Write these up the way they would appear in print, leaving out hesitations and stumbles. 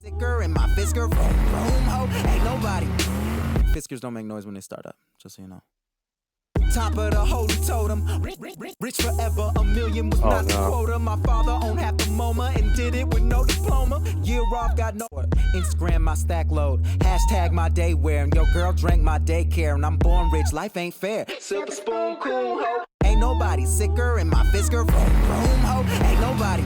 Sicker in my Fisker, vroom, ho, ain't nobody. Fiskers don't make noise when they start up, just so you know. Top of the holy totem, rich forever, a million was not the quota. My father owned half the MoMA and did it with no diploma. Year off, got no Instagram, my stack load, hashtag my day wear. And your girl drank my daycare, and I'm born rich, life ain't fair. Silver spoon, cool, ho. Ain't nobody sicker in my Fisker, vroom, ho, ain't nobody.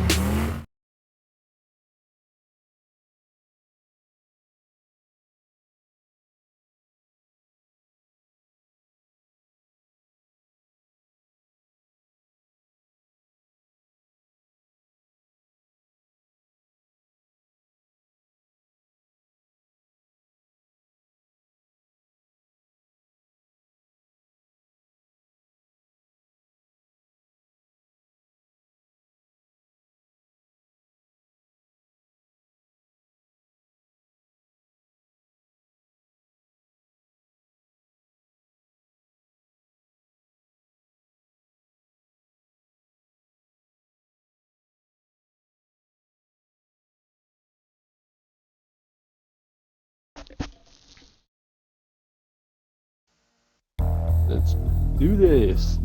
Let's do this.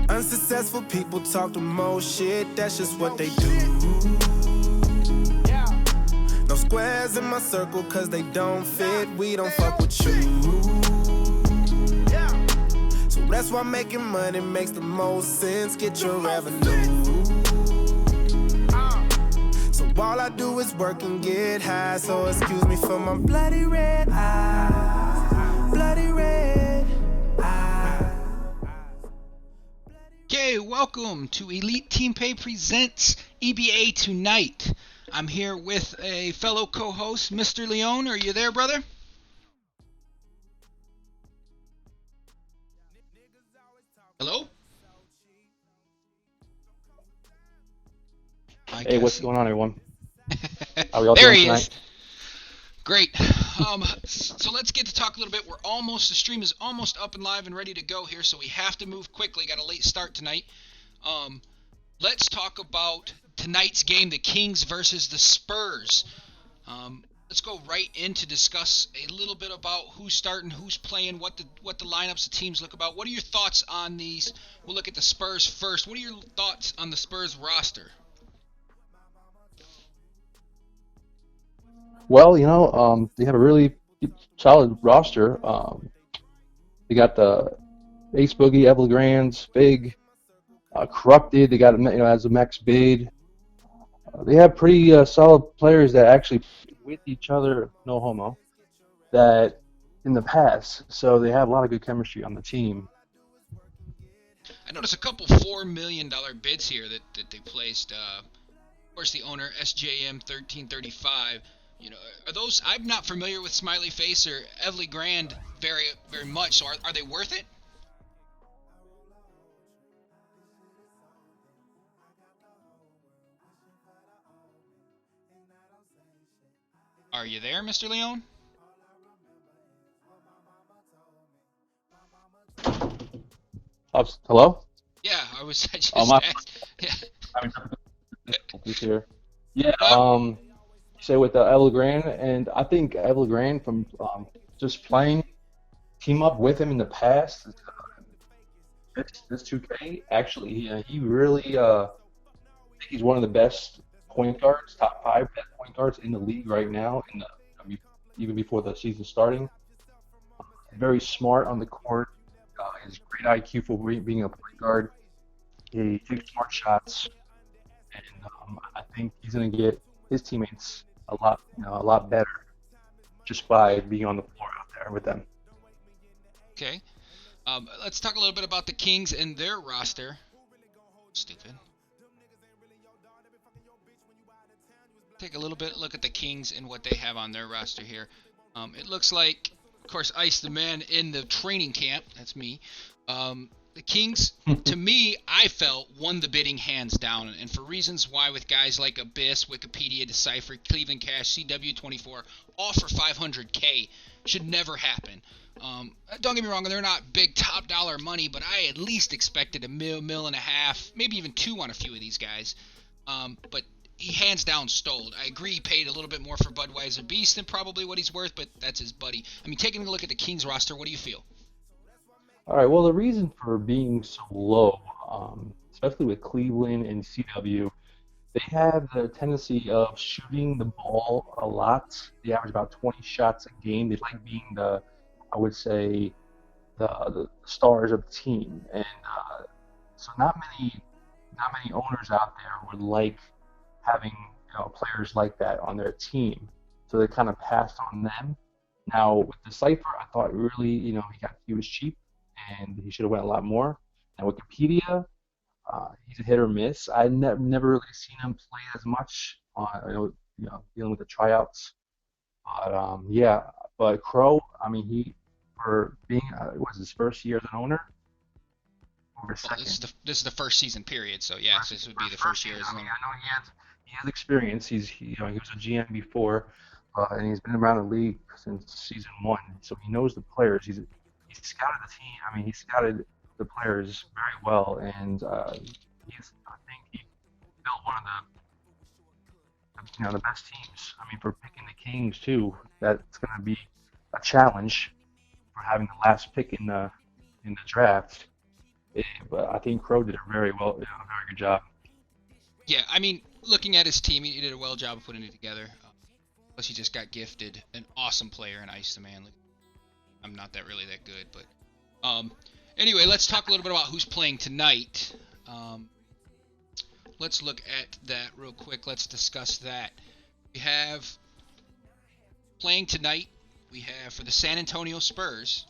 Unsuccessful people talk the most shit, that's just what they do. No squares in my circle cause they don't fit, we don't fuck with you. So that's why making money makes the most sense, get your revenue. So all I do is work and get high, so excuse me for my bloody red eyes, bloody red eyes. Okay, welcome to Eliteteamplay presents EBA Tonight. I'm here with a fellow co-host, Mr. Leone. Are you there, brother? Hello? Hey, what's going on, everyone? How are we all There doing he tonight? is. Great. So let's get to talk a little bit. The stream is almost up and live and ready to go here, so we have to move quickly. Got a late start tonight. Let's talk about tonight's game, the Kings versus the Spurs. Let's go right in to discuss a little bit about who's starting, who's playing, what the lineups, the teams look about. What are your thoughts on these? We'll look at the Spurs first. What are your thoughts on the Spurs roster? Well, they have a really solid roster. They got the Ace Boogie, Evergrande, Big, Corrupted. They got as a max bid. They have pretty solid players that actually play with each other, no homo, that in the past. So they have a lot of good chemistry on the team. I noticed a couple $4 million bids here that they placed. Of course, the owner, SJM 1335. Are those? I'm not familiar with Smiley Face or Evergrande very, very much. So are they worth it? Are you there, Mr. Leone? Hello? Yeah, I just Oh, my. asked. Yeah. Having difficulties here. Yeah. Well, You say with Evergrande, and I think Evergrande from just playing team up with him in the past. This 2K actually, he really I think he's one of the best point guards, top 5 best point guards in the league right now. I mean, even before the season starting, very smart on the court. He has great IQ for being a point guard. He takes smart shots, and I think he's going to get his teammates a lot better just by being on the floor out there with them. okay. Let's talk a little bit about the Kings and their roster. Stupid. Take a little bit look at the Kings and what they have on their roster here. It looks like, of course, Ice the man in the training camp. That's me. The Kings, to me, I felt won the bidding hands down, and for reasons why, with guys like Abyss, Wikipedia, Decipher, Cleveland Cash, CW24, all for $500K, should never happen. Don't get me wrong, they're not big top dollar money, but I at least expected a mil and a half, maybe even 2 on a few of these guys. But he hands down stole. I agree he paid a little bit more for Budweiser Beast than probably what he's worth, but that's his buddy. I mean, taking a look at the Kings roster, what do you feel? All right. Well, the reason for being so low, especially with Cleveland and CW, they have the tendency of shooting the ball a lot. They average about 20 shots a game. They like being I would say, the stars of the team, and so not many owners out there would like having players like that on their team. So they kind of passed on them. Now with Decipher, I thought really he was cheap and he should have went a lot more. Now Wikipedia, he's a hit or miss. I never really seen him play as much dealing with the tryouts. But yeah, but Crow, I mean, for being it was his first year as an owner. Over Well, this is the first season period, so yes, this would be the first year. I mean, I know he has experience. He was a GM before, and he's been around the league since season 1, so he knows the players. He scouted the team. I mean, he scouted the players very well, and I think he built one of the best teams. I mean, for picking the Kings too, that's going to be a challenge for having the last pick in the draft. But I think Crow did a very good job. Yeah, I mean, looking at his team, he did a well job of putting it together. Plus, he just got gifted an awesome player in Ice the Man. I'm not really that good, but anyway, let's talk a little bit about who's playing tonight. Let's look at that real quick. Let's discuss that. We have playing tonight. We have for the San Antonio Spurs.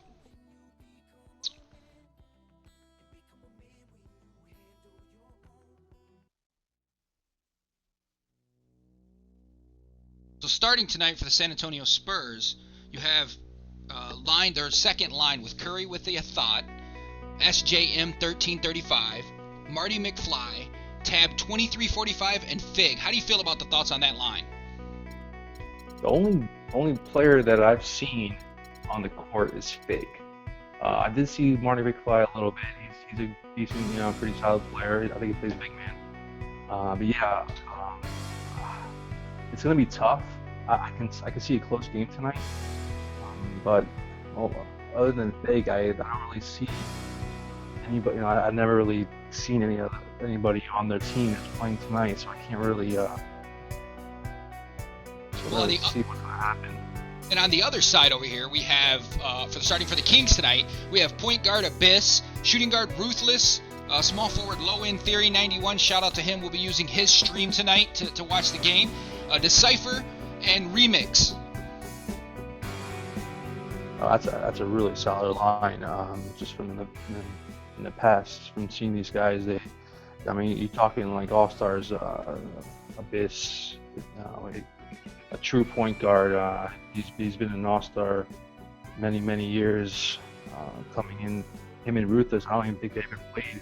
So starting tonight for the San Antonio Spurs, you have their second line with Curry with the thought, SJM 1335, Marty McFly, Tab 2345, and Fig. How do you feel about the thoughts on that line? The only player that I've seen on the court is Fig. I did see Marty McFly a little bit. He's a decent, pretty solid player. I think he plays big man. But yeah, it's gonna be tough. I can see a close game tonight. But other than Fig, I don't really see anybody. I've never really seen anybody on their team that's playing tonight, so I can't really see what's gonna happen. And on the other side over here, we have starting for the Kings tonight, we have point guard Abyss, shooting guard Ruthless, small forward Low End Theory 91. Shout out to him. We'll be using his stream tonight to watch the game. Decipher and Remix. That's a really solid line. Just from in the past, from seeing these guys, you're talking like all stars. Abyss, a true point guard. He's been an all-star many years. Coming in, him and Ruthless, I don't even think they ever played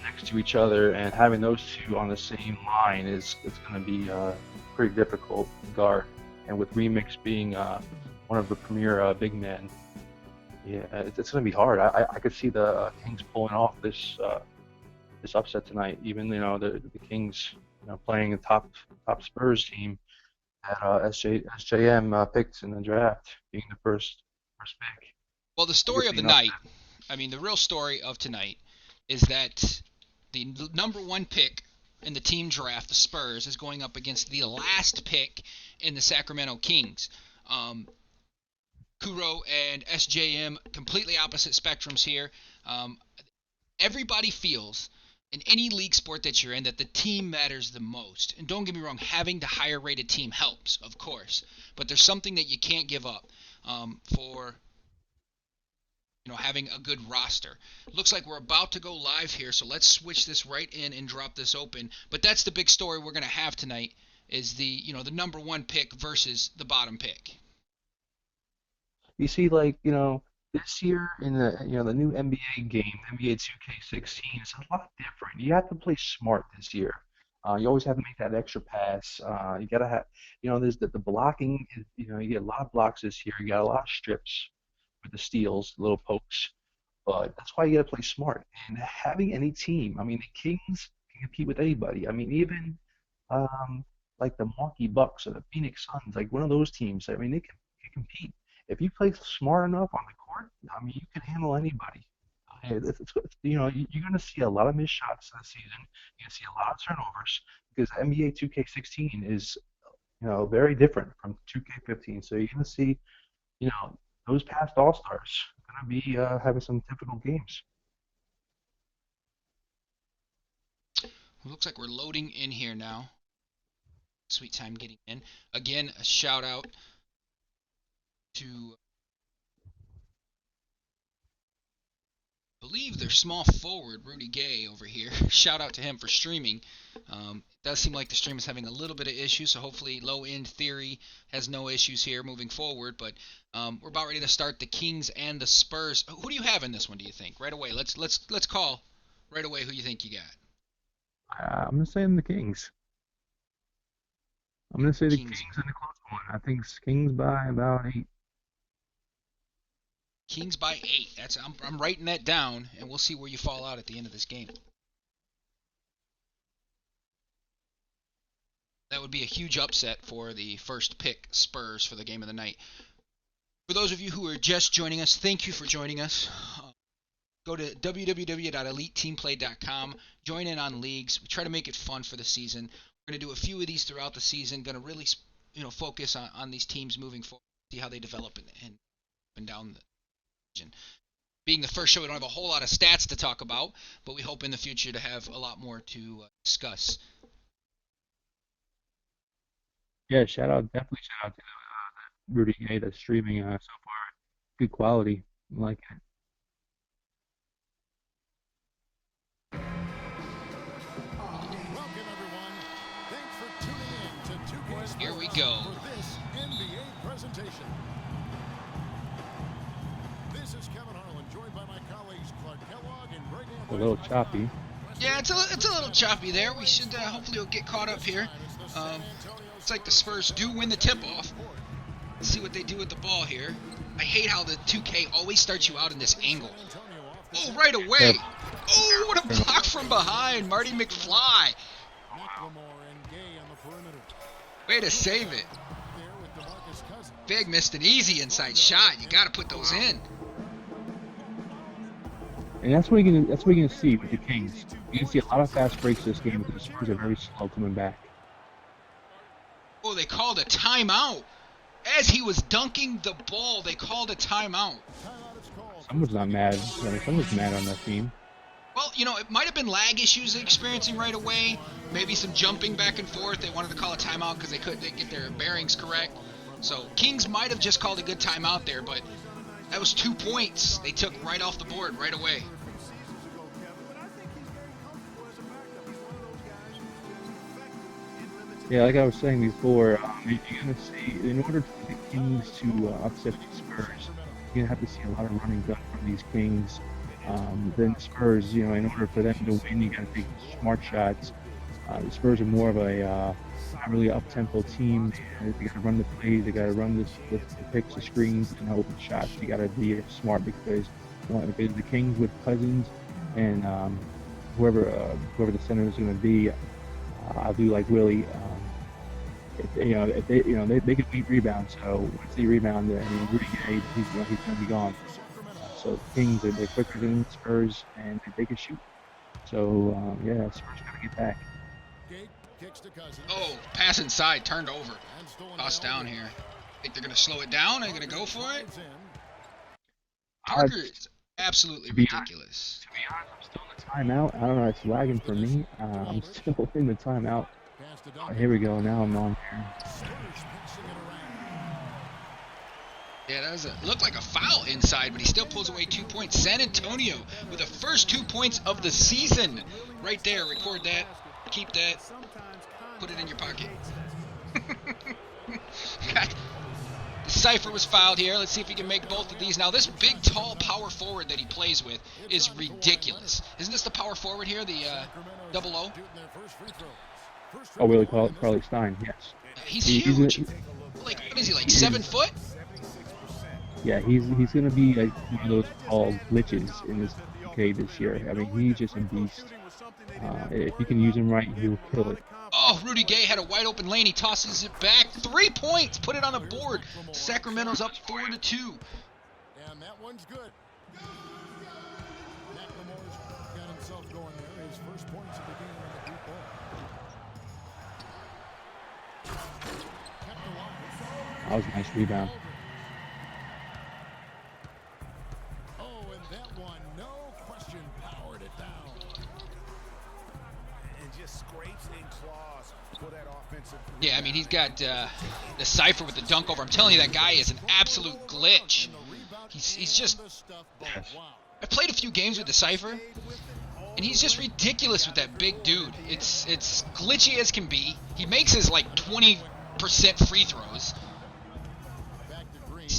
next to each other, and having those two on the same line it's going to be pretty difficult to guard. and with Remix being one of the premier big men, yeah, it's going to be hard. I could see the Kings pulling off this upset tonight. Even the Kings playing a top Spurs team that SJM picked in the draft, being the first pick. Well, the story of the night, the real story of tonight is that the number 1 pick in the team draft, the Spurs, is going up against the last pick in the Sacramento Kings. Kuro and SJM, completely opposite spectrums here. Everybody feels in any league sport that you're in that the team matters the most. And don't get me wrong, having the higher rated team helps, of course. But there's something that you can't give up for having a good roster. Looks like we're about to go live here, so let's switch this right in and drop this open. But that's the big story we're going to have tonight is the number 1 pick versus the bottom pick. You see, this year in the new NBA game, NBA 2K16, it's a lot different. You have to play smart this year. You always have to make that extra pass. You gotta have, there's the blocking. You get a lot of blocks this year. You got a lot of strips with the steals, little pokes. But that's why you gotta play smart. And having any team, the Kings can compete with anybody. Even like the Milwaukee Bucks or the Phoenix Suns, like one of those teams. They can compete. If you play smart enough on the court, you can handle anybody. You're going to see a lot of missed shots this season. You're going to see a lot of turnovers because NBA 2K16 is, very different from 2K15. So you're going to see, those past All-Stars going to be having some difficult games. It looks like we're loading in here now. Sweet time getting in. Again, a shout out to, I believe their small forward, Rudy Gay, over here. Shout out to him for streaming. It does seem like the stream is having a little bit of issues, so hopefully Low End Theory has no issues here moving forward. But we're about ready to start the Kings and the Spurs. Who do you have in this one, do you think? Right away. Let's call right away who you think you got. I'm going to say the Kings. I'm going to say the Kings in the close one. I think it's Kings by about 8. Kings by 8. I'm writing that down, and we'll see where you fall out at the end of this game. That would be a huge upset for the first pick Spurs for the game of the night. For those of you who are just joining us, thank you for joining us. Go to www.eliteteamplay.com. Join in on leagues. We try to make it fun for the season. We're going to do a few of these throughout the season. Going to really, focus on these teams moving forward, see how they develop and down the. Being the first show, we don't have a whole lot of stats to talk about, but we hope in the future to have a lot more to discuss. Yeah, definitely shout out to Rudy Gay that's streaming so far. Good quality. I like it. Welcome everyone. Thanks for tuning in to 2K Sports Here we go. for this NBA presentation. This is Kevin Harlan, joined by my colleagues Clark Kellogg and Greg A little choppy. Yeah, it's a little choppy there. We should hopefully we'll get caught up here. It's like the Spurs do win the tip-off. Let's see what they do with the ball here. I hate how the 2K always starts you out in this angle. Oh, right away. Oh, what a block from behind. Marty McFly. Way to save it. Big missed an easy inside shot. You got to put those in. And that's what you're gonna see with the Kings. You're gonna see a lot of fast breaks this game because the Spurs are very slow coming back. Oh, they called a timeout. As he was dunking the ball, they called a timeout. Someone's not mad. Someone's mad on that team. Well, it might have been lag issues they're experiencing right away. Maybe some jumping back and forth. They wanted to call a timeout because they couldn't get their bearings correct. So Kings might have just called a good timeout there, but that was 2 points they took right off the board right away. Yeah, like I was saying before, you're going to see, in order for the Kings to upset the Spurs, you're going to have to see a lot of running done from these Kings. Then Spurs, in order for them to win, you got to take smart shots. The Spurs are more of a not really up-tempo team. They got to run the plays. They got to run the picks, the screens, and open shots. You got to be smart because the Kings with Cousins and whoever the center is going to be, I do like Willie. If they can beat rebounds. So once they rebound, Rudy Gay, he's going to be gone. So the Kings they're quicker than the Spurs and they can shoot. So Spurs got to get back. Oh, pass inside, turned over. Toss down here. Think they're going to slow it down? Are they going to go for it? Parker is absolutely ridiculous. To be honest, I'm still in the timeout. I don't know, it's lagging for me. I'm still in the timeout. Here we go, now I'm on here. Yeah, that looked like a foul inside, but he still pulls away 2 points. San Antonio with the first 2 points of the season. Right there, record that, keep that, put it in your pocket. The Cypher was fouled here. Let's see if he can make both of these. Now, this big, tall power forward that he plays with is ridiculous. Isn't this the power forward here, the double O? Oh, Willie Carly Stein, yes. He's huge. Like, what is he, like 7 foot? Yeah, he's going to be like one of those tall glitches in this UK this year. I mean, he's just a beast. If you can use him right, he'll kill it. Oh, Rudy Gay had a wide open lane. He tosses it back. 3 points. Put it on the board. Sacramento's up 4-2. And that one's good. McLemore's got himself going there. His first points of the game on the deep ball. That was a nice rebound. Oh, and that one, no question, powered it down. And just scrapes and claws for that offensive. Yeah, I mean, he's got the Cypher with the dunk over. I'm telling you, that guy is an absolute glitch. He's just... I played a few games with the Cypher, and he's just ridiculous with that big dude. It's glitchy as can be. He makes his, like, 20% free throws.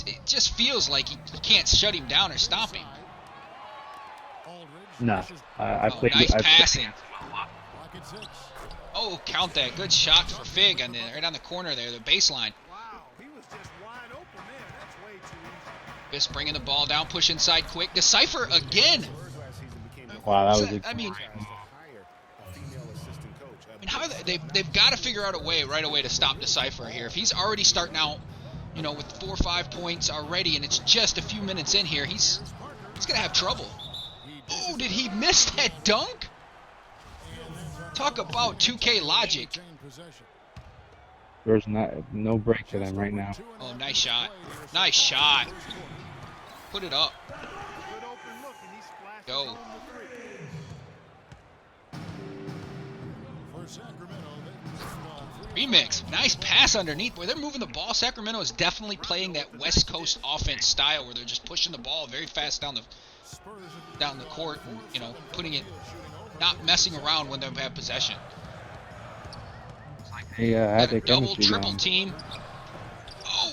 It just feels like you can't shut him down or stop him. Nah, I played. Nice passing. Oh, count that. Good shot for Fig on right on the corner there, the baseline. Wow, he was just wide open there. That's way too easy. Just bringing the ball down, push inside quick. The Cypher again. Wow, that was. I mean, how they've got to figure out a way right away to stop the Cypher here. If he's already starting out, with 4 or 5 points already, and it's just a few minutes in here, he's gonna have trouble. Oh, did he miss that dunk? Talk about 2K logic. There's no break to them right now. Oh, nice shot. Nice shot. Put it up. Go. Remix. Nice pass underneath. Boy, they're moving the ball. Sacramento is definitely playing that West Coast offense style where they're just pushing the ball very fast down the court and, putting it, not messing around when they have possession. Yeah, a double, triple team. Oh!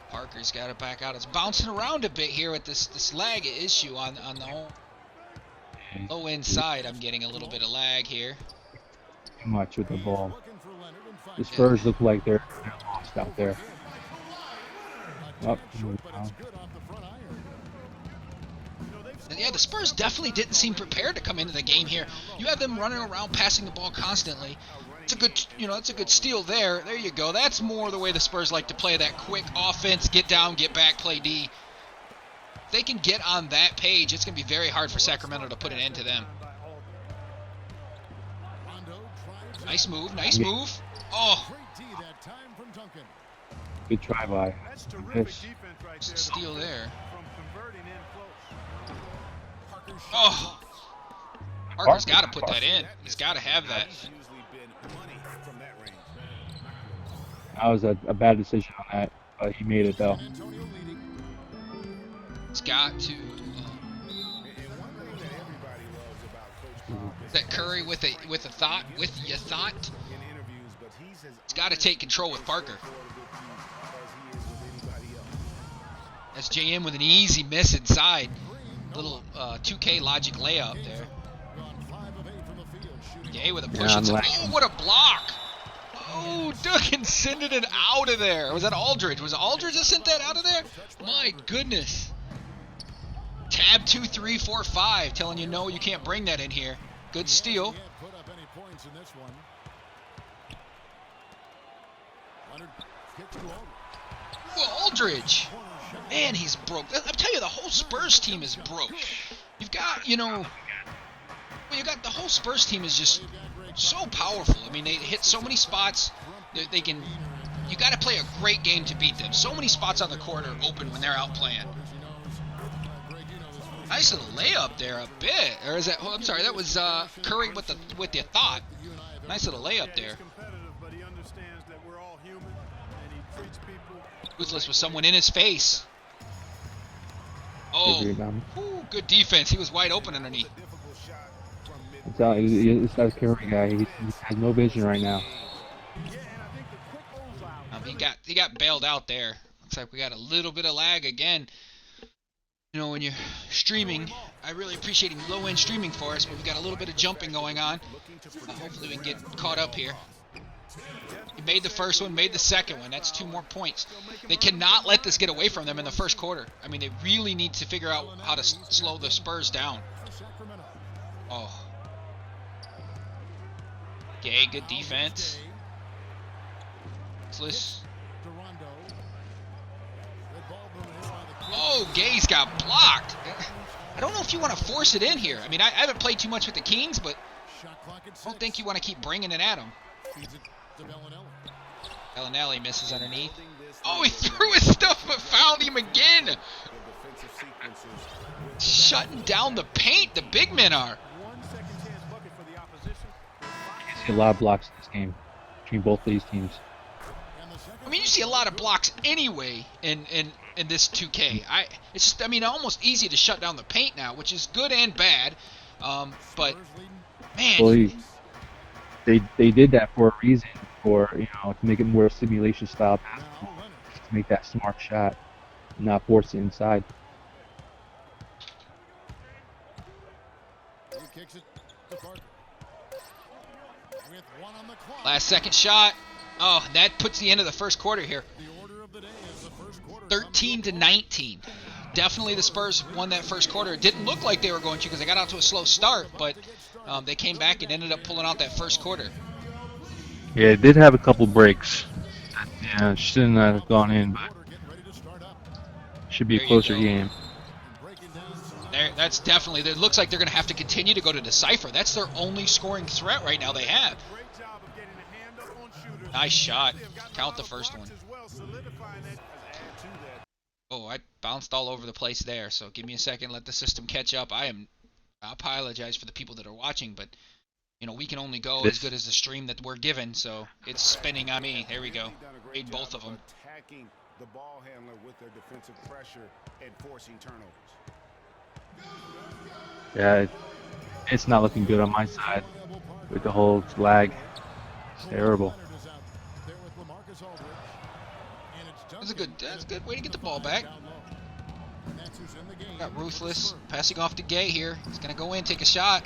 Parker's got it back out. It's bouncing around a bit here with this lag issue on the whole low inside. I'm getting a little bit of lag here. Too much with the ball. The Spurs look like they're lost out there. Yeah, the Spurs definitely didn't seem prepared to come into the game here. You have them running around, passing the ball constantly. It's a good, it's a good steal there. There you go. That's more the way the Spurs like to play, that quick offense, get down, get back, play D. If they can get on that page, it's going to be very hard for Sacramento to put an end to them. Nice move, nice move. Oh. Good try by. Steal there. Oh. Parker's got to put that in. He's got to have that. That was a bad decision on that, but he made it though. It's got to. That Curry with your thought. It's got to take control with Parker. That's JM with an easy miss inside. Little 2K logic layup there. Gay with a push. Oh, what a block! Oh, Duggan sending it out of there. Was that Aldridge? Was it Aldridge that sent that out of there? My goodness. Tab 2, 3, 4, 5 telling you no, you can't bring that in here. Good steal. Well, Aldridge. Man, he's broke. I'm telling you, the whole Spurs team is broke. You've got, you know, the whole Spurs team is just so powerful. I mean, they hit so many spots. They can. You got to play a great game to beat them. So many spots on the court are open when they're out playing. Nice little layup there, a bit. Or is that? Oh, I'm sorry, that was Curry with the thought. Nice little layup there. Ruthless with someone in his face. Oh, ooh, good defense. He was wide open underneath. I'm telling you, this guy's Curry guy. He has no vision right now. He got bailed out there. Looks like we got a little bit of lag again. You know, when you're streaming, I really appreciate him low-end streaming for us, but we got a little bit of jumping going on. Hopefully we can get caught up here. He made the first one, made the second one. That's 2 more points. They cannot let this get away from them in the first quarter. I mean, they really need to figure out how to slow the Spurs down. Oh. Gay, good defense. Oh, Gay's got blocked. I don't know if you want to force it in here. I mean, I haven't played too much with the Kings, but I don't think you want to keep bringing it at him. Bellinelli misses underneath. Oh, he threw his stuff but fouled him again. Shutting down the paint, the big men are. I see a lot of blocks in this game between both of these teams. I mean, you see a lot of blocks anyway in this 2K. It's just, I mean, almost easy to shut down the paint now, which is good and bad. But man, well, they did that for a reason, to make it more simulation style, to make that smart shot, not force it inside. Last second shot. Oh, that puts the end of the first quarter here. 13-19. Definitely the Spurs won that first quarter. It didn't look like they were going to because they got out to a slow start, but they came back and ended up pulling out that first quarter. Yeah, it did have a couple breaks. Yeah, shouldn't have gone in, but should be a closer game. That's definitely. It looks like they're going to have to continue to go to the Cypher. That's their only scoring threat right now they have. Nice shot. Count the first one. Oh, I bounced all over the place there, so give me a second, let the system catch up. I apologize for the people that are watching, but we can only go as good as the stream that we're given, so it's spinning on me. There we go. Made both of them. Attacking the ball handler with their defensive pressure and forcing turnovers. Yeah, it's not looking good on my side with the whole lag. It's terrible. That's a good way to get the ball back. Got Ruthless passing off to Gay here. He's gonna go in, take a shot.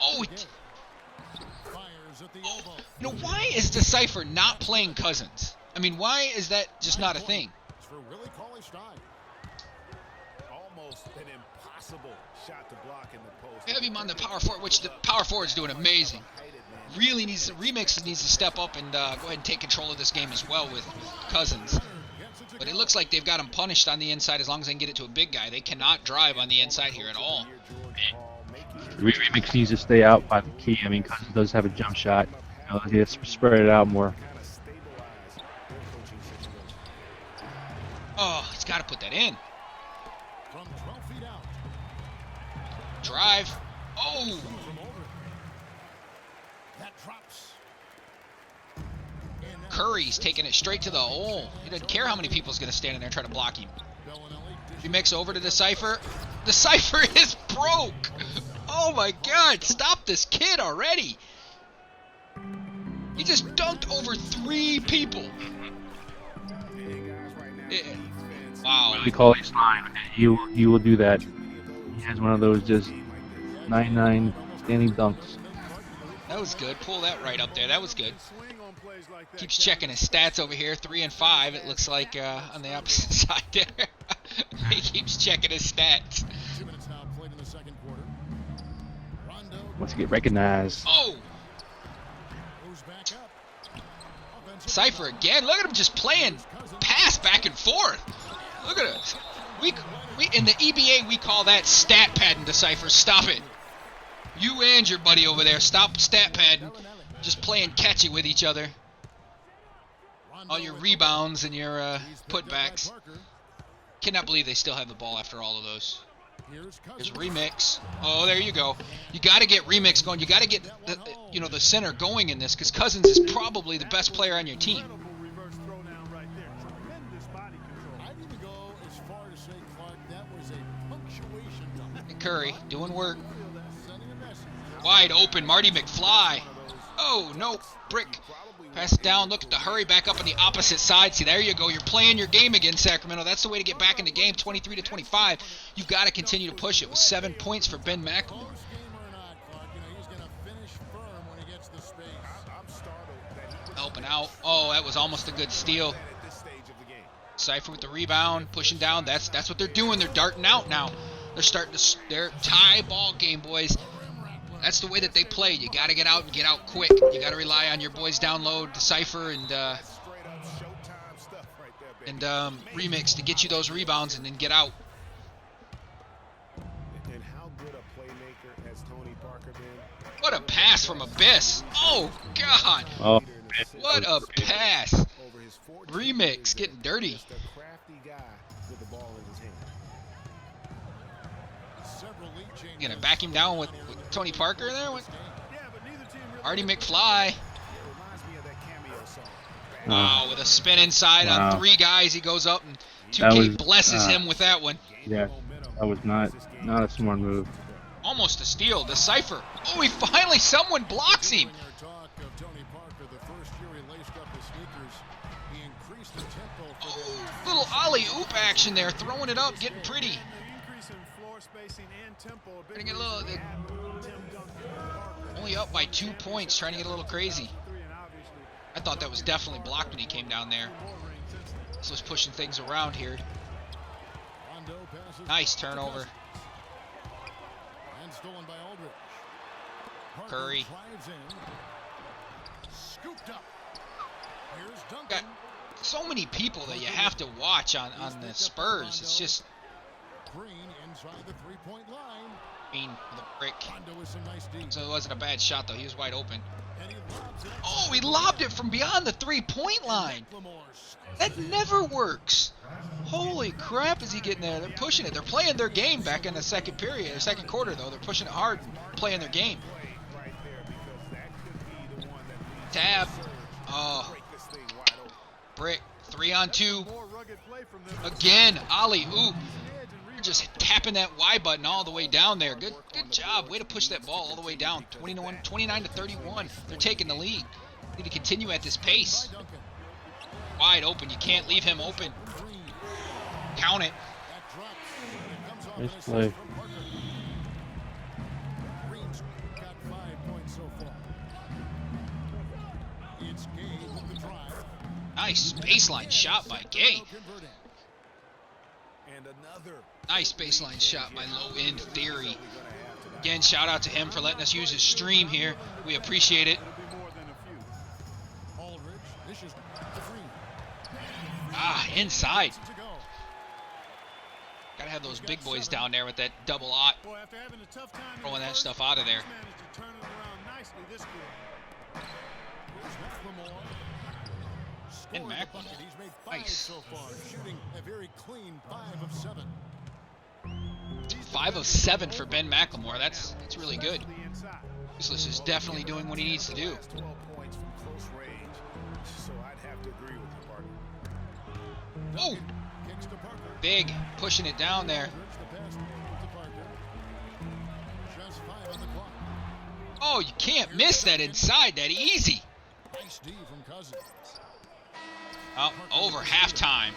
Oh, why is the Cypher not playing Cousins? I mean, why is that just not a thing? Almost an impossible shot to block in the post. Have him on the power forward, which the power forward's doing amazing. Really Remix needs to step up and go ahead and take control of this game as well with Cousins. But it looks like they've got him punished on the inside as long as they can get it to a big guy. They cannot drive on the inside here at all. Remix needs to stay out by the key. I mean, Cousins does have a jump shot. He has to spread it out more. Oh, he's got to put that in. Drive. Oh! Curry's taking it straight to the hole. He doesn't care how many people's going to stand in there and try to block him. Remix over to the Cypher. The Cypher is broke! Oh my god, stop this kid already! He just dunked over 3 people. Wow. Willie Cauley's fine. He will do that. He has one of those just 9-9 standing dunks. That was good. Pull that right up there. That was good. Keeps checking his stats over here. 3 and 5. It looks like on the opposite side there. He keeps checking his stats. 2 minutes now played in the second quarter. Rondo Wants to get recognized. Oh, goes back up. Offensive Cypher again. Look at him just playing pass back and forth. Look at us. We in the EBA we call that stat padding to Cypher. Stop it. You and your buddy over there. Stop stat padding. Just playing catchy with each other. All your rebounds and your putbacks. Cannot believe they still have the ball after all of those. Here's Remix. Oh, there you go. You got to get Remix going. You got to get the center going in this because Cousins is probably the best player on your team. I'd even go as far to say, Clark, that was a punctuation dunk. And Curry doing work. Sending a message. Wide open, Marty McFly. Oh, no. Brick. Pass it down. Look at the hurry back up on the opposite side. See, there you go. You're playing your game again, Sacramento. That's the way to get back in the game, 23-25. You've got to continue to push it with 7 points for Ben McLemore. Close game or not, Clark, he's going to finish firm when he gets the space. Helping out. Oh, that was almost a good steal. Cypher with the rebound, pushing down. That's what they're doing. They're darting out now. They're tie ball game, boys. That's the way that they play. You got to get out and get out quick. You got to rely on your boys down low, the Cypher and Remix to get you those rebounds and then get out. And how good a playmaker has Tony Parker been? What a pass from Abyss. Oh, God. Oh, What a pass. Over his 14 Remix years, getting dirty. just a crafty guy with the ball in his hand. Several lead changes. You gonna back him down with Tony Parker there? What? Yeah, but neither team really Artie McFly. reminds me of that cameo song. Wow, with a spin inside Wow. on 3 guys, he goes up and That 2K was, blesses him with that one. Yeah, that was not a smart move. Almost a steal. The Cypher. Oh, someone blocks him. Their talk of Tony Parker, the first year he laced up his sneakers, he increased the tempo for Oh, little alley-oop action there, throwing it up, getting pretty. The increase in floor spacing and tempo, a big Trying to get a little, Tim Duncan, Parker, only up by 2 points, trying to get a little crazy. 3, and obviously I thought that was definitely blocked when he came down there. This was pushing things around here. Rondo passes Nice to turnover. Cousins. And stolen by Aldridge. Parker Curry. drives in. Scooped up. Here's Duncan. Got so many people that you have to watch on the Spurs. It's just, Green inside the three-point line. the brick. Rondo with some nice D. So it wasn't a bad shot, though. He was wide open. And he lobs it. Oh, he lobbed it from beyond the three-point line. Lamore scores. That never works. Holy crap, is he getting there? They're pushing it. They're playing their game back in the second period, or second quarter, though. They're pushing it hard and playing their game. right there because that could be the one that leads Tab. the Spurs to Oh, break this thing wide open. brick. 3 on 2. More rugged play from them. Again, Ollie. Ooh. Just tapping that Y button all the way down there. Good job. Way to push that ball all the way down. 29-31. They're taking the lead. Need to continue at this pace. Duncan. Wide open. You can't leave him open. Green. Count it. That drops. And it comes off Nice an assist play. from Parker. Green's got 5 points so far. It's Gabe with the drive. Nice baseline shot by Gay. Converting. And another. Nice baseline shot by Low End Theory. Again, shout out to him for letting us use his stream here. We appreciate it. It'll be more than a few. Aldridge dishes to Green. Ah, inside. To go. Gotta have those big boys down there with that double aught. Boy, after having a tough time in Throwing the that first, stuff out of there. he's managed to turn it around nicely this quarter. Here's McLemore. And Scoring the Macklemore. bucket. He's made 5 Nice. so far, shooting a very clean 5 of 7. 5 of 7 for Ben McLemore. That's really good. The inside. Useless is definitely doing what he needs to do. Last 12 points from close range. So I'd have to agree with you, partner. Oh, Kicks to Parker. big. Pushing it down there. Aldridge, the pass to Parker. Just 5 on the clock. Oh, you can't miss that inside that easy. Nice D from Cousins. Oh, over halftime.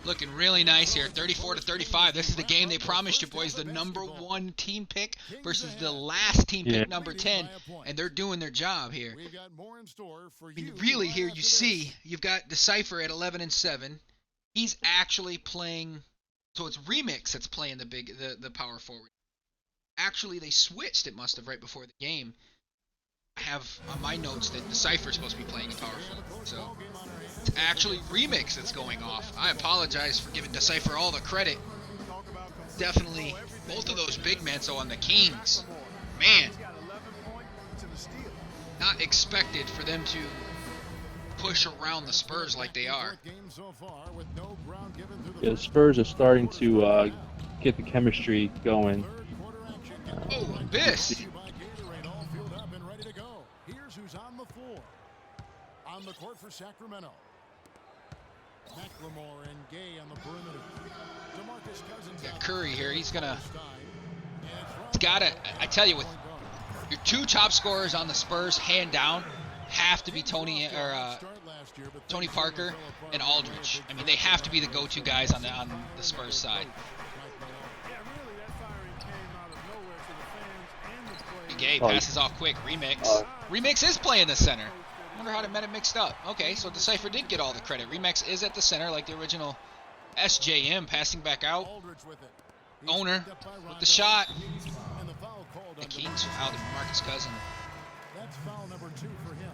Looking really nice here, 34-35. This is the game they promised you, boys. The #1 team pick versus the last team pick, number 10, and they're doing their job here. I mean, really, here you see you've got Decipher at 11-7. He's actually playing, so it's Remix that's playing the power forward. Actually, they switched. It must have right before the game. I have on my notes that Decipher is supposed to be playing a power forward, so it's actually Remix that's going off. I apologize for giving Decipher all the credit. Definitely both of those big men, so on the Kings, man, not expected for them to push around the Spurs like they are. Yeah, the Spurs are starting to get the chemistry going. Oh, Abyss! Here's who's on the floor. On the court for Sacramento. McLemore and Gay on the perimeter. DeMarcus Cousins. Got Curry here. He's got to, I tell you, with your two top scorers on the Spurs, hand down, have to be Tony Parker and Aldridge. I mean, they have to be the go-to guys on the Spurs side. Gay passes off quick. Remix is playing the center. I wonder how they met it mixed up. Okay, so Decipher did get all the credit. Remix is at the center like the original SJM, passing back out. Owner with the shot. The Kings out of Marcus Cousins. That's foul number 2 for him.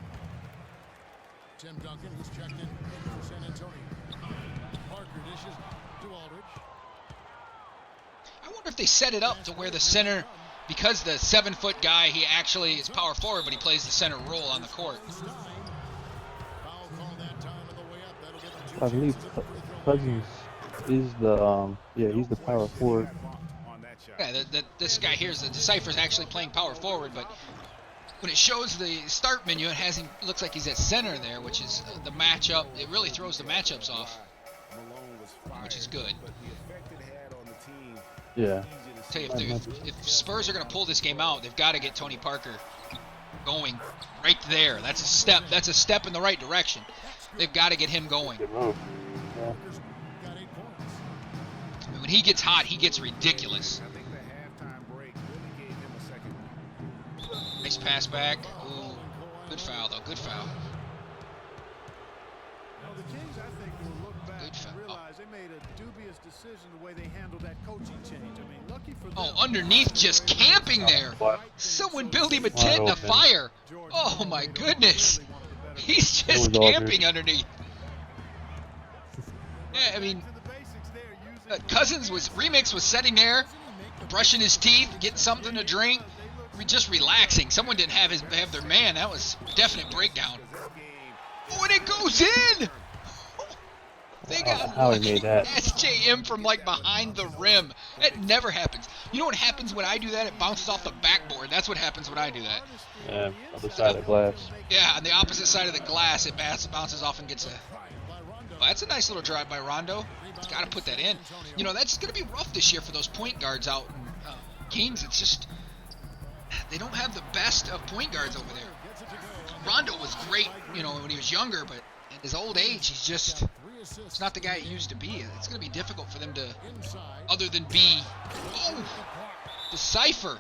Tim Duncan, he's checked in for San Antonio. Parker dishes to Aldridge. I wonder if they set it up to where the center, because the 7-foot guy, he actually is power forward, but he plays the center role on the court. I believe Cousins is the he's the power forward. Yeah, this guy here is the Decipher's actually playing power forward, but when it shows the start menu, it looks like he's at center there, which is the matchup. It really throws the matchups off, which is good. Yeah. Tell you, if Spurs are going to pull this game out, they've got to get Tony Parker going right there. That's a step. That's a step in the right direction. They've got to get him going. Yeah. I mean, when he gets hot, he gets ridiculous. Nice pass back. Ooh, good foul though. Good foul. The Kings, I think, will look back and realize they made a dubious decision the way they handled that coaching change. I mean, lucky for them. Oh, underneath, just camping there. Someone build him a tent and a fire. Oh my goodness. He's just camping underneath. Yeah, I mean, Remix was sitting there, brushing his teeth, getting something to drink, just relaxing. Someone didn't have their man. That was a definite breakdown. Oh, and it goes in! They got how he made that. SJM from like behind the rim. That never happens. You know what happens when I do that? It bounces off the backboard. That's what happens when I do that. Yeah, other side of the glass. Yeah, on the opposite side of the glass, it bounces off and gets a... Well, that's a nice little drive by Rondo. He's got to put that in. You know, that's going to be rough this year for those point guards out in Kings. It's just... They don't have the best of point guards over there. Rondo was great, you know, when he was younger, but at his old age, he's just... It's not the guy he used to be. It's going to be difficult for them to, other than be, Decipher.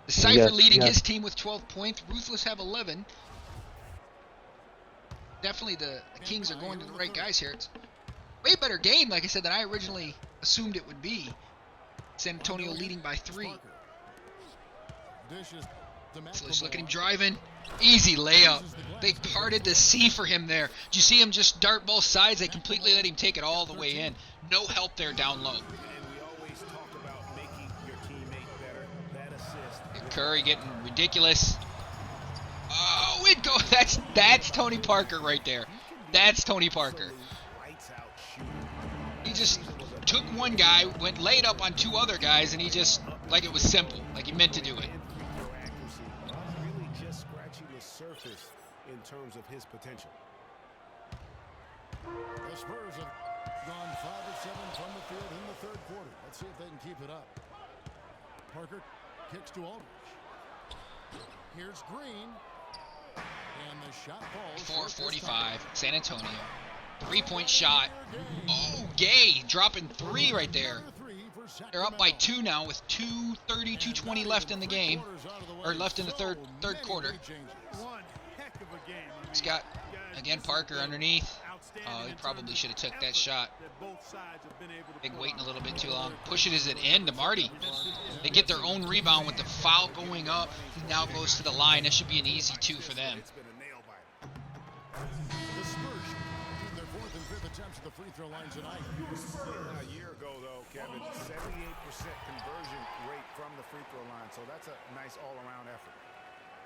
Decipher leading his team with 12 points. Ruthless have 11. Definitely the Kings are going to the right guys here. It's a way better game, like I said, than I originally assumed it would be. San Antonio leading by 3. So just look at him driving. Easy layup. They parted the sea for him there. Did you see him just dart both sides? They completely let him take it all the way in. No help there down low. And Curry getting ridiculous. Oh, it goes. That's Tony Parker right there. That's Tony Parker. He just took one guy, went laid up on 2 other guys, and he just, like it was simple, like he meant to do it. Surface in terms of his potential. The Spurs have gone 5 of 7 from the field in the 3rd quarter. Let's see if they can keep it up. Parker kicks to Aldridge. Here's Green. And the shot falls. 4:45, San Antonio. 3-point shot. Oh, Gay dropping 3 right there. They're up by 2 now with 2:30, 2:20 left in the game, or left in the third quarter. He's got, again, Parker underneath. Oh, he probably should have took that shot. Big waiting a little bit too long. Push it as it in to Marty. They get their own rebound with the foul going up. He now goes to the line. That should be an easy 2 for them. The free throw line tonight. A year ago, though, Kevin, 78% conversion rate from the free throw line. So that's a nice all-around effort.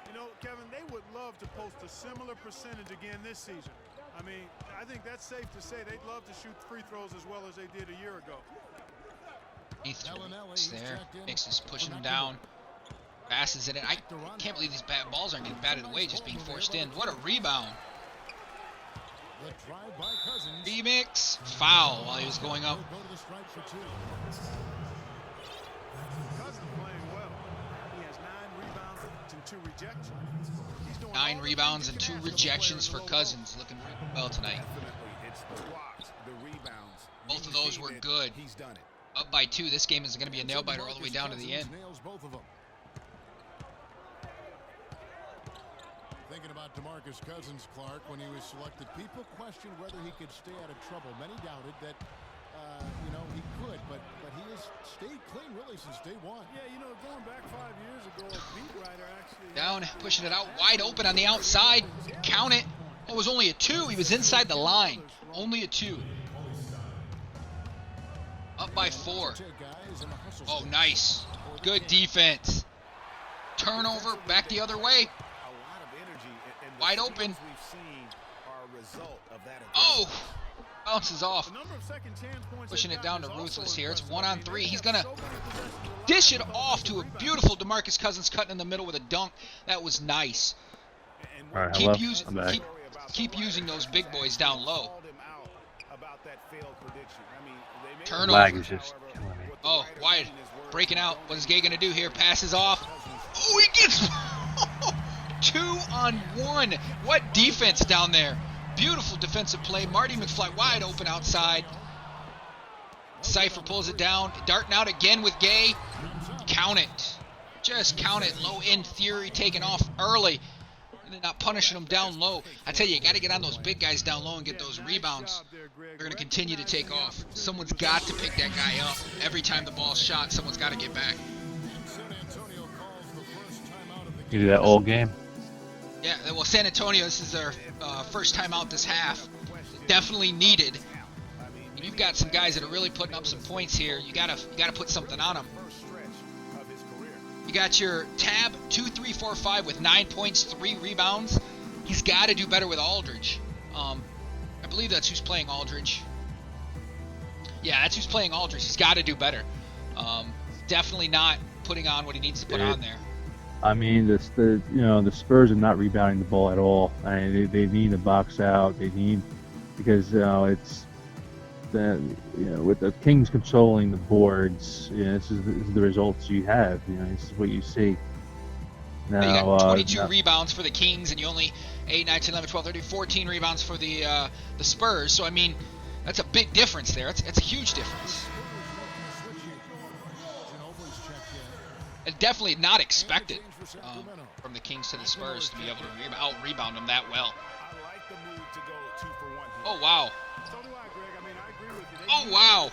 You know, Kevin, they would love to post a similar percentage again this season. I mean, I think that's safe to say they'd love to shoot free throws as well as they did a year ago. It's there. Nix is pushing him down. Passes it in. I can't believe these bad balls aren't getting batted away, just being forced in. What a rebound. Remix foul while he was going up. Cousins playing well. He has 9 rebounds and 2 rejections. 9 rebounds and 2 rejections for Cousins. Looking really well tonight. It's the blocks, the rebounds. Both of those were good. He's done it. Up by 2. This game is going to be a nail biter all the way down to the end. Thinking about DeMarcus Cousins, Clark, when he was selected, people questioned whether he could stay out of trouble. Many doubted that, he could, but he has stayed clean really since day one. Yeah, going back 5 years ago, a beat writer actually... Down, pushing it out, wide open on the outside. Count it. Oh, it was only a 2. He was inside the line. Only a 2. Up by 4. Oh, nice. Good defense. Turnover, back the other way. Wide open. Oh! Bounces off. Pushing it down to Ruthless here. It's 1-on-3. He's going to dish it off to a beautiful DeMarcus Cousins cutting in the middle with a dunk. That was nice. All right, Keep using those big boys down low. Turnover. Lag is just killing me. Oh, wide. Breaking out. What is Gay going to do here? Passes off. Oh, he gets... 2-on-1. What defense down there. Beautiful defensive play. Marty McFly wide open outside. Cypher pulls it down. Darting out again with Gay. Count it. Just count it. Low end theory taking off early. And they're not punishing them down low. I tell you got to get on those big guys down low and get those rebounds. They're going to continue to take off. Someone's got to pick that guy up. Every time the ball's shot, someone's got to get back. You do that all game? Yeah, well, San Antonio, this is their first time out this half. Definitely needed. And you've got some guys that are really putting up some points here. You gotta put something on them. You got your Tab 2-3-4-5 with 9 points, 3 rebounds. He's got to do better with Aldridge. I believe that's who's playing Aldridge. Yeah, that's who's playing Aldridge. He's got to do better. Definitely not putting on what he needs to put on there. I mean, the Spurs are not rebounding the ball at all. I mean, they need to box out. They need, because it's with the Kings controlling the boards. This is the results you have. This is what you see. Now you got 22 rebounds for the Kings, and you only 8, 9, 10, 11, 12, 13, 14 rebounds for the Spurs. So I mean, that's a big difference there. It's a huge difference. And definitely not expected from the Kings to the Spurs to be able to out-rebound them that well. Oh, wow. Oh, wow.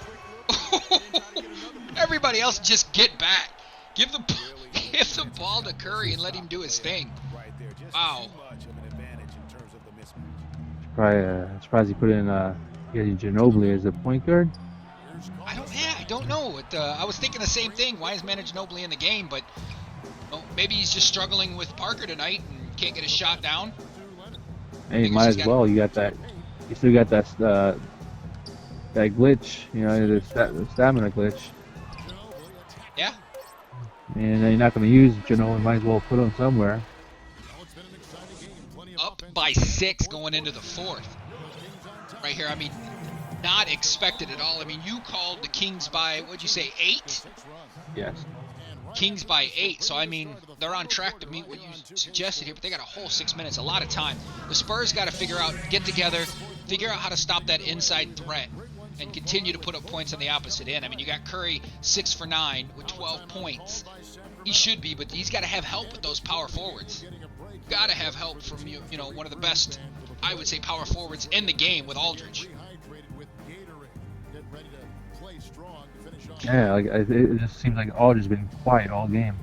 Everybody else just get back. Give the ball to Curry and let him do his thing. Wow. I'm surprised he put in Ginobili as a point guard. I don't know. I was thinking the same thing. Why is Manu Ginobili in the game? But maybe he's just struggling with Parker tonight and can't get his shot down. Hey, might as well. You got that. You still got that glitch. The stamina glitch. Yeah. And you're not going to use Ginobili. Might as well put him somewhere. Up by 6 going into the 4th. Right here. I mean, not expected at all. I mean, you called the Kings by, what'd you say, 8? Yes. Kings by 8, so I mean, they're on track to meet what you suggested here, but they got a whole 6 minutes, a lot of time. The Spurs got to figure out, get together, figure out how to stop that inside threat, and continue to put up points on the opposite end. I mean, you got Curry 6 for 9 with 12 points. He should be, but he's got to have help with those power forwards. Got to have help from, you know, one of the best, I would say, power forwards in the game with Aldridge. Yeah, like it just seems like Aldridge has been quiet all game.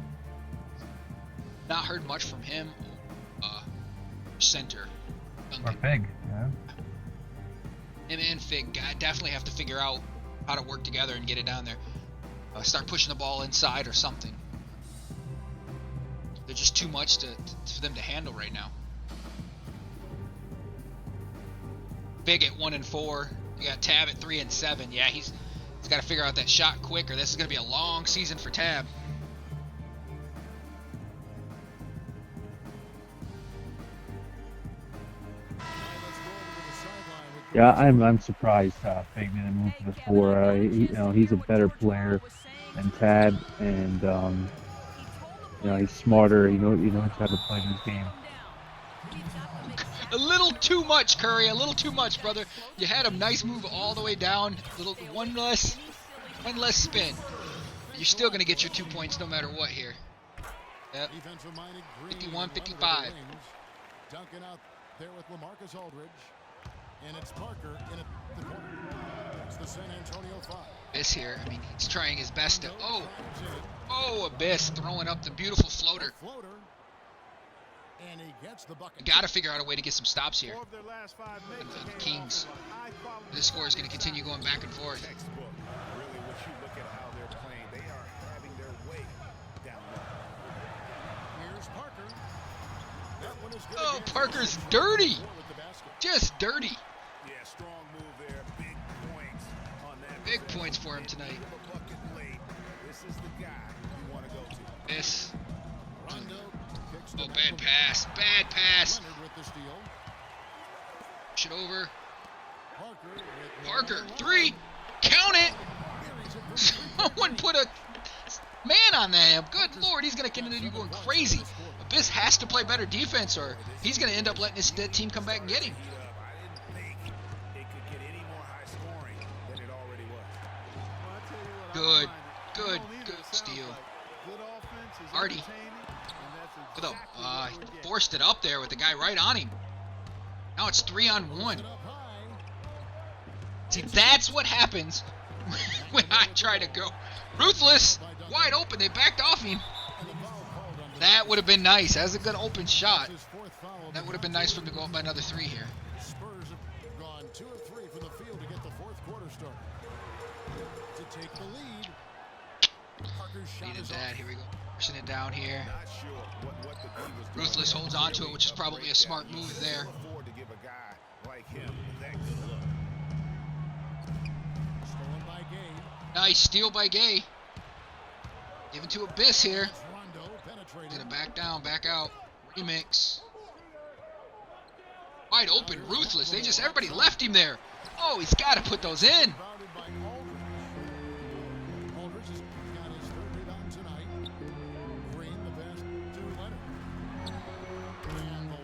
Not heard much from him. Center. Or Fig, yeah. Him and Fig definitely have to figure out how to work together and get it down there. Start pushing the ball inside or something. They're just too much for them to handle right now. Fig at 1 and 4. You got Tab at 3 and 7. Yeah, he's got to figure out that shot quick, or this is going to be a long season for Tab. Yeah, I'm surprised Fig didn't move to the 4. You know, he's a better player than Tab, and you know, he's smarter. He knows how to play this game. A little too much, Curry. A little too much, brother. You had a nice move all the way down. One less spin. You're still going to get your 2 points no matter what here. Yep. 51-55. Duncan out there with LaMarcus Aldridge. And it's Parker in the corner. It's the San Antonio 5. Abyss here. I mean, he's trying his best to... Oh, Abyss throwing up the beautiful floater. And he gets the bucket. You got to figure out a way to get some stops here. The Kings. This score is going to continue going back and forth. Really, when you look at how they're playing, they are having their way down low. Here's Parker. That one is good. Oh, Parker's dirty. Just dirty. Yeah, strong move there. Big points on that. Big points for him tonight. This is the guy you want to go to. This. Oh, bad pass. Bad pass. Push it over. Parker, 3. Count it. Someone put a man on him. Good Lord, he's going to continue going crazy. Abyss has to play better defense, or he's going to end up letting his team come back and get him. Good steal. Hardy. Forced it up there with the guy right on him. Now it's 3-on-1. See, that's what happens when I try to go. Ruthless, wide open, they backed off him. That would have been nice. That's a good open shot. That would have been nice for him to go up by another 3 here. Spurs have gone 2 of 3 from the field to get the fourth quarter started. To take the lead. Parker's shot Needed is that. off. Here we go. Pushing it down here. Ruthless holds on to it, which is probably a smart move there. Nice steal by Gay. Given to Abyss here. Gonna back down, back out. Remix. Wide open, Ruthless. Everybody left him there. Oh, he's got to put those in.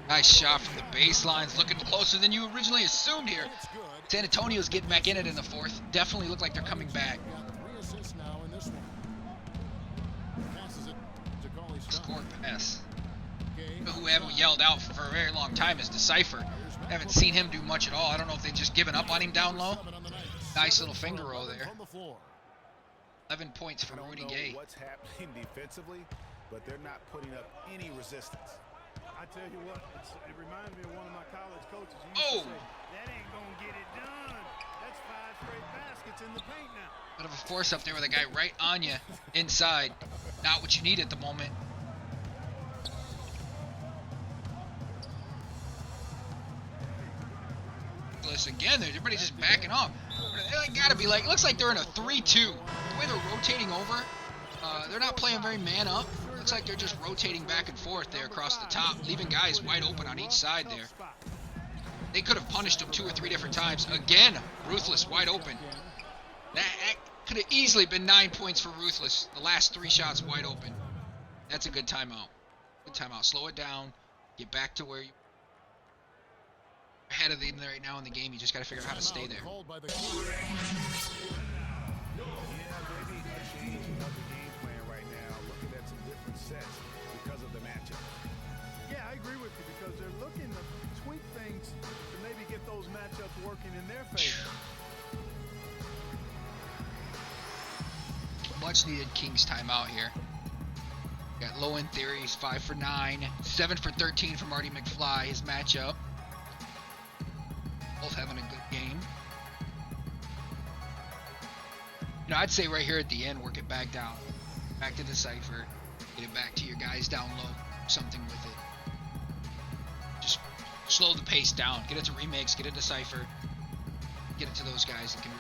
Nice shot from the baselines, looking closer than you originally assumed here. San Antonio's getting back in it in the fourth. Definitely look like they're coming back. Score pass. Who haven't yelled out for a very long time is Decipher. Haven't seen him do much at all. I don't know if they've just given up on him down low. Nice little finger roll there. 11 points for Rudy Gay. What's happening defensively, but they're not putting up any resistance. I tell you what, it reminds me of one of my college coaches. He used to say, that ain't gonna get it done. That's 5 straight baskets in the paint now. Bit of a force up there with a guy right on you inside. Not what you need at the moment. Again, everybody's just backing off. They gotta be like, it looks like they're in a 3-2. The way they're rotating over, they're not playing very man up. Looks like they're just rotating back and forth there across the top, leaving guys wide open on each side there. They could have punished him 2 or 3 different times. Again, Ruthless wide open. Could have easily been 9 points for Ruthless. The last 3 shots wide open. That's a good timeout. Good timeout. Slow it down. Get back to where you ahead of the right now in the game. You just got to figure out how to stay there. Yeah, maybe a change of the game plan right now, looking at some different sets because of the matchup. Yeah, I agree with you because they're looking to tweak things to maybe get those matchups working in their favor. Much needed Kings timeout here. Got low end theories, 5 for 9, 7 for 13 for Marty McFly, his matchup. Both having a good game. You know, I'd say right here at the end, work it back down. Back to the cipher. Get it back to your guys down low. Something with it. Just slow the pace down. Get it to remix, get it to cipher. Get it to those guys that can.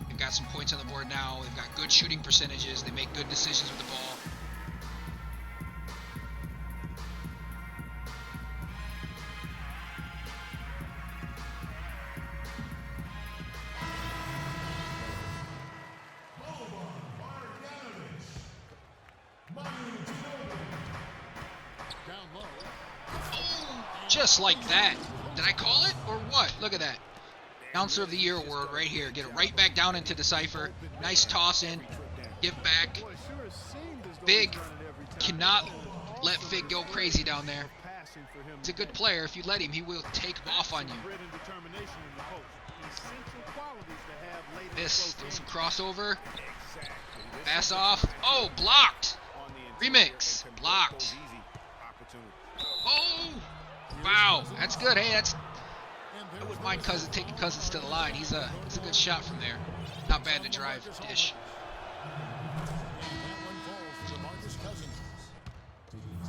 They've got some points on the board now. They've got good shooting percentages. They make good decisions with the ball. Just like that. Did I call it or what? Look at that. Announcer of the Year award right here. Get it right back down into the cipher. Nice toss in. Give back. Fig cannot let Fig go crazy down there. He's a good player. If you let him, he will take off on you. This. There's some crossover. Pass off. Oh, blocked. Remix. Blocked. Oh! Wow, that's good. Hey, I wouldn't mind taking Cousins to the line. It's a good shot from there. Not bad to drive dish.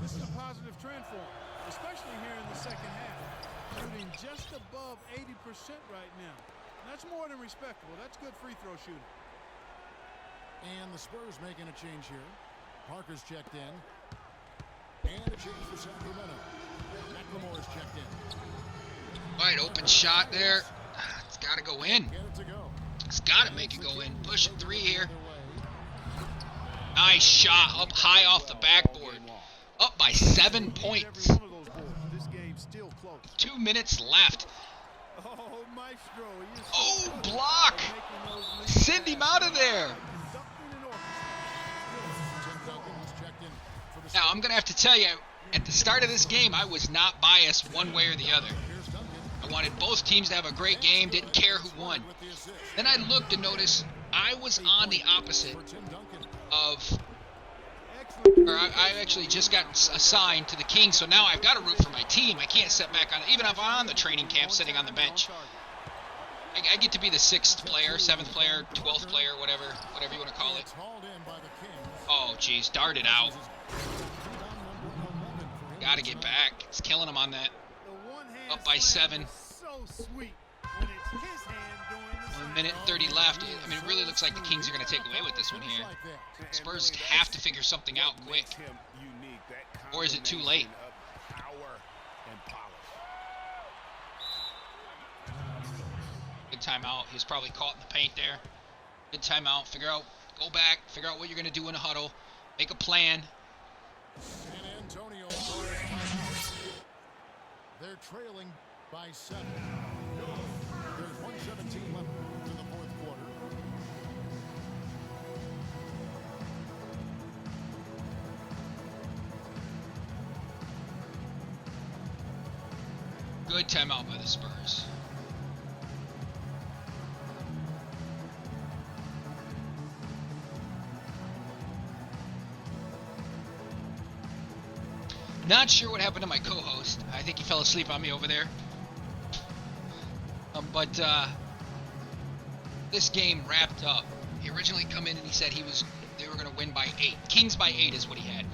This is a positive trend for him, especially here in the second half. Shooting just above 80% right now. And that's more than respectable. That's good free throw shooting. And the Spurs making a change here. Parker's checked in. And a change for Sacramento. McLemore's checked in. Wide open shot there. It's got to go in. It's got to make it go in. Pushing 3 here. Nice shot up high off the backboard. Up by 7 points. 2 minutes left. Oh, block. Send him out of there. Now, I'm going to have to tell you, at the start of this game, I was not biased one way or the other. I wanted both teams to have a great game, didn't care who won. Then I looked and noticed I was on the opposite of, or I actually just got assigned to the Kings, so now I've got to root for my team. I can't sit back on, even if I'm on the training camp sitting on the bench. I get to be the 6th player, 7th player, 12th player, whatever you want to call it. Oh, geez, darted out. Got to get back. It's killing him on that. Up by 7. 1 minute 30 left. I mean, it really looks like the Kings are going to take away with this one here. Spurs have to figure something out quick. Or is it too late? Good timeout. He's probably caught in the paint there. Good timeout. Go back. Figure out what you're going to do in a huddle. Make a plan. San Antonio. They're trailing by 7. There's 1:17 left in the 4th quarter. Good timeout by the Spurs. Not sure what happened to my co-host. I think he fell asleep on me over there. But this game wrapped up. He originally come in and he said they were going to win by 8. Kings by 8 is what he had,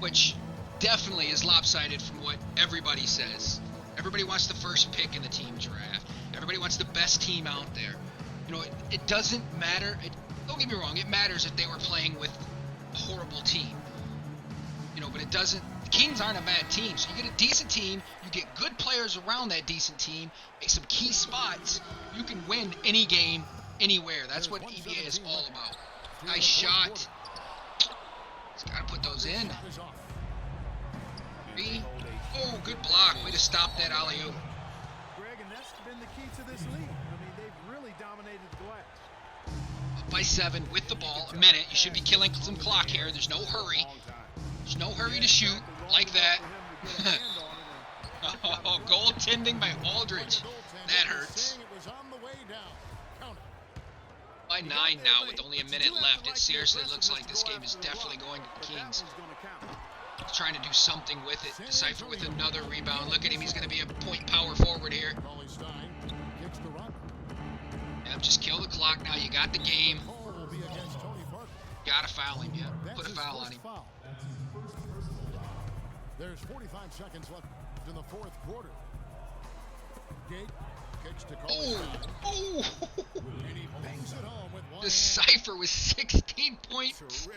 which definitely is lopsided from what everybody says. Everybody wants the first pick in the team draft. Everybody wants the best team out there. You know, it doesn't matter. Don't get me wrong. It matters if they were playing with a horrible team. You know, but it doesn't. The Kings aren't a bad team. So you get a decent team, you get good players around that decent team, make some key spots, you can win any game anywhere. That's what EBA is all about. Nice shot. He's got to put those in. 3. Oh, good block. Way to stop that alley-oop. Greg, and that's been the key to this league. I mean, they've really dominated the glass. Up by 7 with the ball. A minute. You should be killing some clock here. There's no hurry. There's no hurry to shoot like that. Oh, goaltending by Aldridge. That hurts. By 9 now with only a minute left. It seriously looks like this game is definitely going to the Kings. He's trying to do something with it. Decipher with another rebound. Look at him. He's going to be a point power forward here. Yep, just kill the clock now. You got the game. Got to foul him, yeah. Put a foul on him. There's 45 seconds left in the fourth quarter. Gate kicks to Oh! And he bangs it home with one Decipher with 16 points.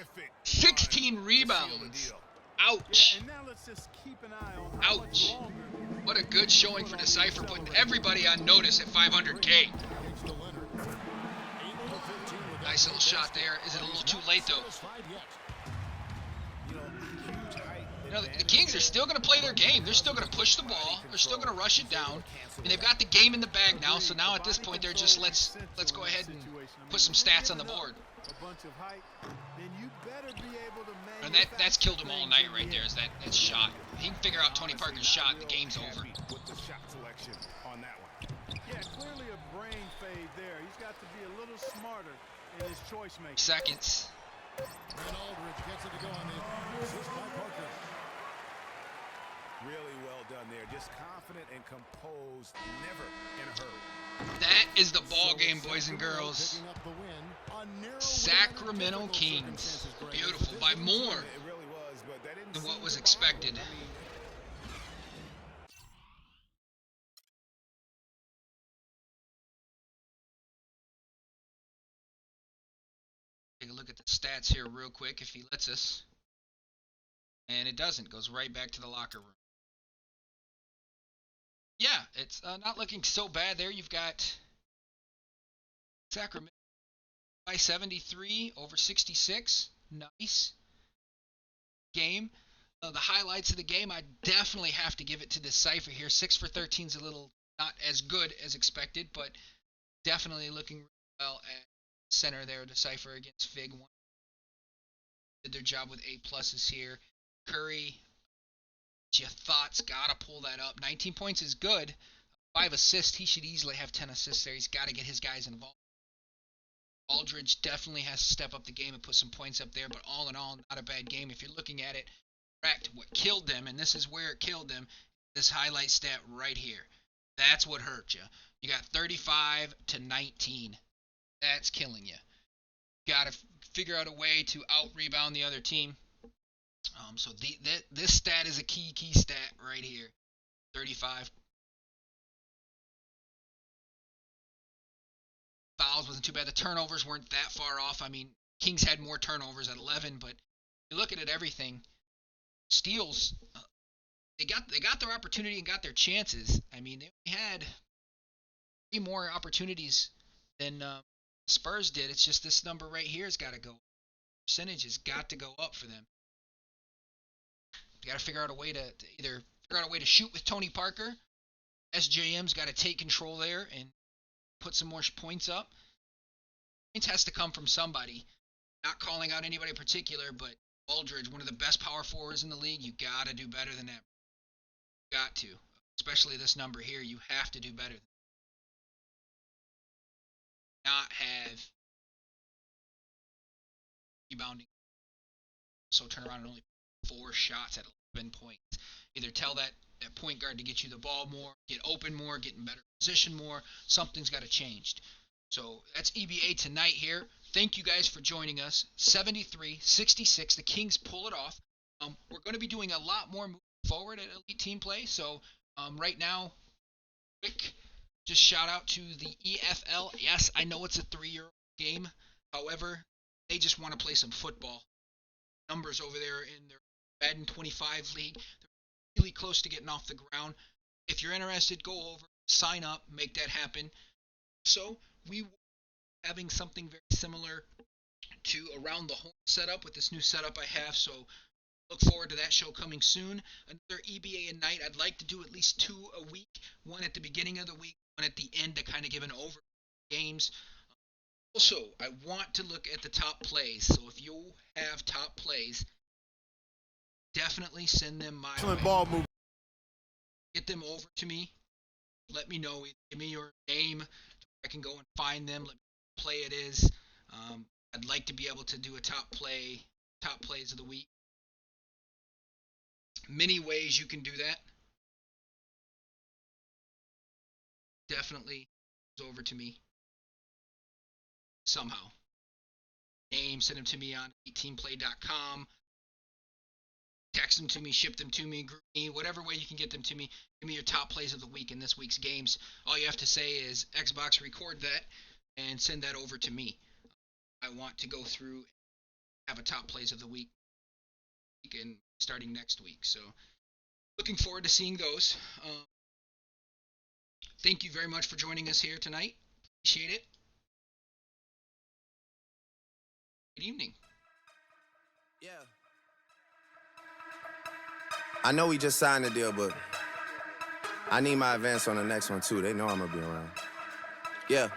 16 rebounds. Ouch. And now let's just keep an eye on how much Ouch. longer. What a good showing for Decipher, putting everybody on notice at 500K. Nice little shot there. Is it a little too late, though? You know, the Kings are still going to play their game. They're still going to push the ball. They're still going to rush it down. And they've got the game in the bag now. So now at this point, they're just let's go ahead and put some stats on the board. And that's killed him all night right there. Is that shot? If he can figure out Tony Parker's shot, the game's over. Yeah, clearly a brain fade there. He's got to be a little smarter in his choice making. Seconds. And Aldridge gets it to go on the assist by Parker. Really well done there. Just confident and composed, never in a hurry. That is the ball game, boys and girls. Picking up the win. A narrow Sacramento win under Kings. circumstances, Greg. Beautiful. By more It really was, but that didn't than what seem was to expected. bother him. Take a look at the stats here real quick if he lets us. And it doesn't. Goes right back to the locker room. Yeah, it's not looking so bad there. You've got Sacramento by 73 over 66. Nice game. The highlights of the game, I definitely have to give it to Decipher here. 6 for 13 is a little not as good as expected, but definitely looking well at center there. Decipher against Fig. Did their job with A pluses here. Curry, your thoughts, gotta pull that up. 19 points is good. 5 assists, he should easily have 10 assists there. He's got to get his guys involved. Aldridge definitely has to step up the game and put some points up there, but all in all, not a bad game. If you're looking at it, correct, what killed them, and this is where it killed them, this highlight stat right here. That's what hurt you. You got 35 to 19. That's killing you. Got to figure out a way to out-rebound the other team. So this stat is a key stat right here. 35. Fouls wasn't too bad. The turnovers weren't that far off. I mean, Kings had more turnovers at 11, but you look at everything. Steals, they got their opportunity and got their chances. I mean, they only had 3 more opportunities than Spurs did. It's just this number right here has got to go. Percentage has got to go up for them. You got to figure out a way to either figure out a way to shoot with Tony Parker. SJM's got to take control there and put some more points up. Points has to come from somebody. Not calling out anybody in particular, but Aldridge, one of the best power forwards in the league, you got to do better than that. You got to. Especially this number here, you have to do better. Not have rebounding. So turn around and only 4 shots at 11 points. Either tell that point guard to get you the ball more, get open more, get in better position more. Something's got to change. So that's EBA Tonight here. Thank you guys for joining us. 73-66. The Kings pull it off. We're going to be doing a lot more moving forward at Elite Team Play. So right now, quick, just shout out to the EFL. Yes, I know it's a 3-year-old game. However, they just want to play some football. Numbers over there in their Madden 25 league. They're really close to getting off the ground. If you're interested, go over, sign up, make that happen. So we will having something very similar to Around the Horn setup with this new setup I have, so look forward to that show coming soon. Another EBA at night. I'd like to do at least 2 a week, one at the beginning of the week, one at the end to kind of give an overview of games. Also, I want to look at the top plays, so if you have top plays, definitely send them my way. Ball move. Get them over to me. Let me know. Give me your name. I can go and find them. Let me know what play it is. I'd like to be able to do a top plays of the week. Many ways you can do that. Definitely over to me somehow. Name, send them to me on EBATeamplay.com. Text them to me, ship them to me, group me, whatever way you can get them to me. Give me your top plays of the week in this week's games. All you have to say is Xbox record that and send that over to me. I want to go through and have a top plays of the week and starting next week. So looking forward to seeing those. Thank you very much for joining us here tonight. Appreciate it. Good evening. Yeah. I know we just signed the deal, but I need my advance on the next one too. They know I'm gonna be around. Yeah.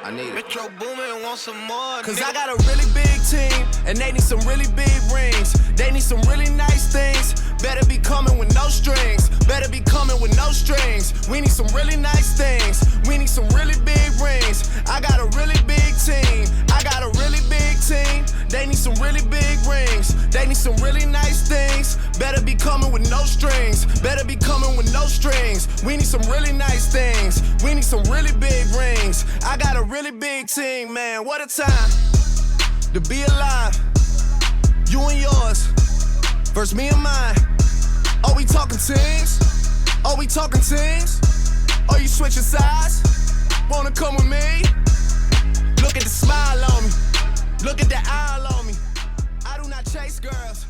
I need it. Metro Boomin want some more. Cause I got a really big team, and they need some really big rings. They need some really nice things. Better be coming with no strings. Better be coming with no strings. We need some really nice things. We need some really big rings. I got a really big team. I got a really big team. They need some really big rings. They need some really nice things. Better be coming with no strings. Better be coming with no strings. We need some really nice things. We need some really big rings. I got a really big team, man. What a time to be alive. You and yours versus me and mine. Are we talking teams? Are we talking teams? Are you switching sides? Wanna come with me? Look at the smile on me. Look at the eye on me. I do not chase girls.